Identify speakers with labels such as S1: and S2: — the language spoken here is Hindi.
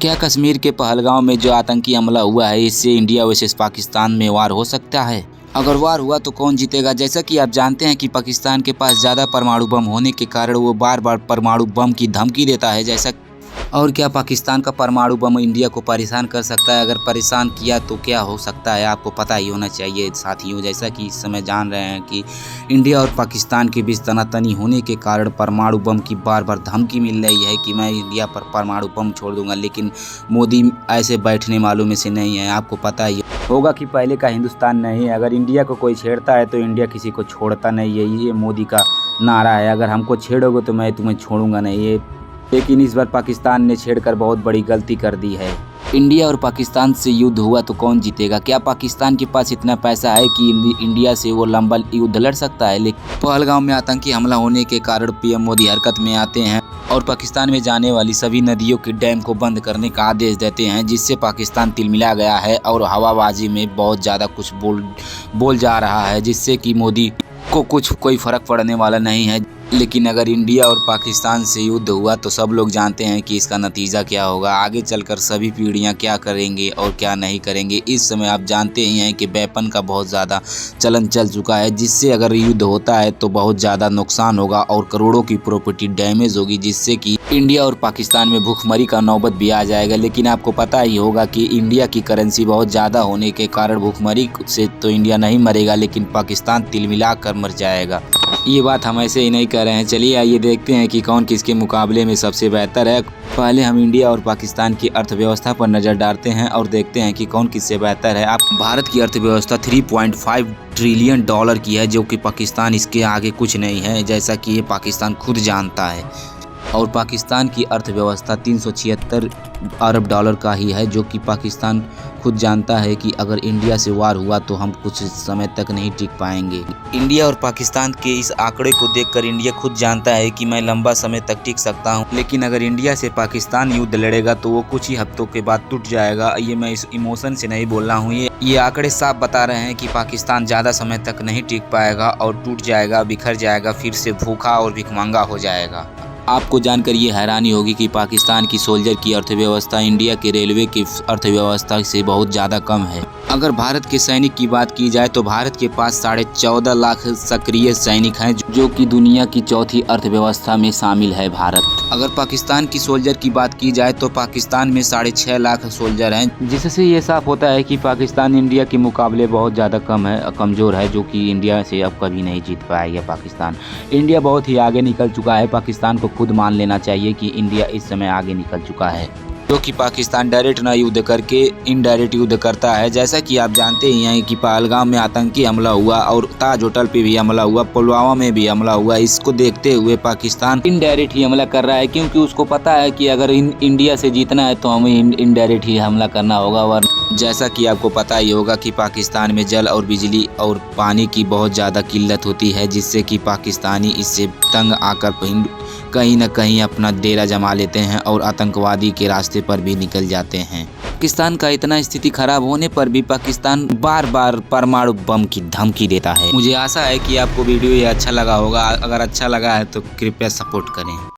S1: क्या कश्मीर के पहलगाम में जो आतंकी हमला हुआ है इससे इंडिया वर्सेस पाकिस्तान में वार हो सकता है? अगर वार हुआ तो कौन जीतेगा? जैसा कि आप जानते हैं कि पाकिस्तान के पास ज़्यादा परमाणु बम होने के कारण वो बार बार परमाणु बम की धमकी देता है। और क्या पाकिस्तान का परमाणु बम इंडिया को परेशान कर सकता है? अगर परेशान किया तो क्या हो सकता है आपको पता ही होना चाहिए साथियों। जैसा कि इस समय जान रहे हैं कि इंडिया और पाकिस्तान के बीच तनातनी होने के कारण परमाणु बम की बार बार धमकी मिल रही है कि मैं इंडिया पर परमाणु बम छोड़ दूंगा, लेकिन मोदी ऐसे बैठने वालों में से नहीं है। आपको पता ही होगा कि पहले का हिंदुस्तान नहीं है, अगर इंडिया को कोई छेड़ता है तो इंडिया किसी को छोड़ता नहीं है। ये मोदी का नारा है, अगर हमको छेड़ोगे तो मैं तुम्हें छोड़ूंगा नहीं। ये लेकिन इस बार पाकिस्तान ने छेड़कर बहुत बड़ी गलती कर दी है। इंडिया और पाकिस्तान से युद्ध हुआ तो कौन जीतेगा? क्या पाकिस्तान के पास इतना पैसा है कि इंडिया से वो लंबा युद्ध लड़ सकता है? लेकिन पहलगाम में आतंकी हमला होने के कारण पीएम मोदी हरकत में आते हैं और पाकिस्तान में जाने वाली सभी नदियों के डैम को बंद करने का आदेश देते हैं, जिससे पाकिस्तान तिलमिला गया है और हवाबाजी में बहुत ज़्यादा कुछ बोल जा रहा है, जिससे कि मोदी को कोई फर्क पड़ने वाला नहीं है। लेकिन अगर इंडिया और पाकिस्तान से युद्ध हुआ तो सब लोग जानते हैं कि इसका नतीजा क्या होगा। आगे चलकर सभी पीढ़ियां क्या करेंगे और क्या नहीं करेंगे। इस समय आप जानते ही हैं कि वेपन का बहुत ज़्यादा चलन चल चुका है, जिससे अगर युद्ध होता है तो बहुत ज़्यादा नुकसान होगा और करोड़ों की प्रॉपर्टी डैमेज होगी, जिससे कि इंडिया और पाकिस्तान में भूखमरी का नौबत भी आ जाएगा। लेकिन आपको पता ही होगा कि इंडिया की करेंसी बहुत ज़्यादा होने के कारण भूखमरी से तो इंडिया नहीं मरेगा, लेकिन पाकिस्तान तिलमिला कर मर जाएगा। ये बात हम ऐसे ही नहीं कह रहे हैं। चलिए आइए देखते हैं कि कौन किसके मुकाबले में सबसे बेहतर है। पहले हम इंडिया और पाकिस्तान की अर्थव्यवस्था पर नज़र डालते हैं और देखते हैं कि कौन किससे बेहतर है। आप भारत की अर्थव्यवस्था 3.5 ट्रिलियन डॉलर की है, जो कि पाकिस्तान इसके आगे कुछ नहीं है, जैसा कि ये पाकिस्तान खुद जानता है। और पाकिस्तान की अर्थव्यवस्था 376 अरब डॉलर का ही है, जो कि पाकिस्तान खुद जानता है कि अगर इंडिया से वार हुआ तो हम कुछ समय तक नहीं टिक पाएंगे। इंडिया और पाकिस्तान के इस आंकड़े को देखकर इंडिया खुद जानता है कि मैं लंबा समय तक टिक सकता हूं, लेकिन अगर इंडिया से पाकिस्तान युद्ध लड़ेगा तो वो कुछ ही हफ्तों के बाद टूट जाएगा। ये मैं इस इमोशन से नहीं बोल रहा हूँ, ये आंकड़े साफ बता रहे हैं कि पाकिस्तान ज़्यादा समय तक नहीं टिक पाएगा और टूट जाएगा, बिखर जाएगा, फिर से भूखा और भिखमंगा हो जाएगा। आपको जानकर ये हैरानी होगी कि पाकिस्तान की सोल्जर की अर्थव्यवस्था इंडिया के रेलवे की अर्थव्यवस्था से बहुत ज़्यादा कम है। अगर भारत के सैनिक की बात की जाए तो भारत के पास 14.5 लाख सक्रिय सैनिक हैं, जो कि दुनिया की चौथी अर्थव्यवस्था में शामिल है भारत। अगर पाकिस्तान की सोल्जर की बात की जाए तो पाकिस्तान में 6.5 लाख सोल्जर हैं, जिससे ये साफ होता है कि पाकिस्तान इंडिया के मुकाबले बहुत ज़्यादा कमज़ोर है, जो कि इंडिया से अब कभी नहीं जीत पाएगा पाकिस्तान। इंडिया बहुत ही आगे निकल चुका है, पाकिस्तान को खुद मान लेना चाहिए कि इंडिया इस समय आगे निकल चुका है, जो कि पाकिस्तान डायरेक्ट ना युद्ध करके इनडायरेक्ट युद्ध करता है। जैसा कि आप जानते ही हैं कि पहलगाम में आतंकी हमला हुआ और ताज होटल पे भी हमला हुआ, पुलवामा में भी हमला हुआ। इसको देखते हुए पाकिस्तान इनडायरेक्ट ही हमला कर रहा है, क्योंकि उसको पता है कि अगर इंडिया से जीतना है तो हमें इनडायरेक्ट ही हमला करना होगा। वरना जैसा कि आपको पता ही होगा कि पाकिस्तान में जल और बिजली और पानी की बहुत ज़्यादा किल्लत होती है, जिससे कि पाकिस्तानी इससे तंग आकर कहीं न कहीं अपना डेरा जमा लेते हैं और आतंकवादी के रास्ते पर भी निकल जाते हैं। पाकिस्तान का इतना स्थिति खराब होने पर भी पाकिस्तान बार बार परमाणु बम की धमकी देता है। मुझे आशा है कि आपको वीडियो ये अच्छा लगा होगा। अगर अच्छा लगा है तो कृपया सपोर्ट करें।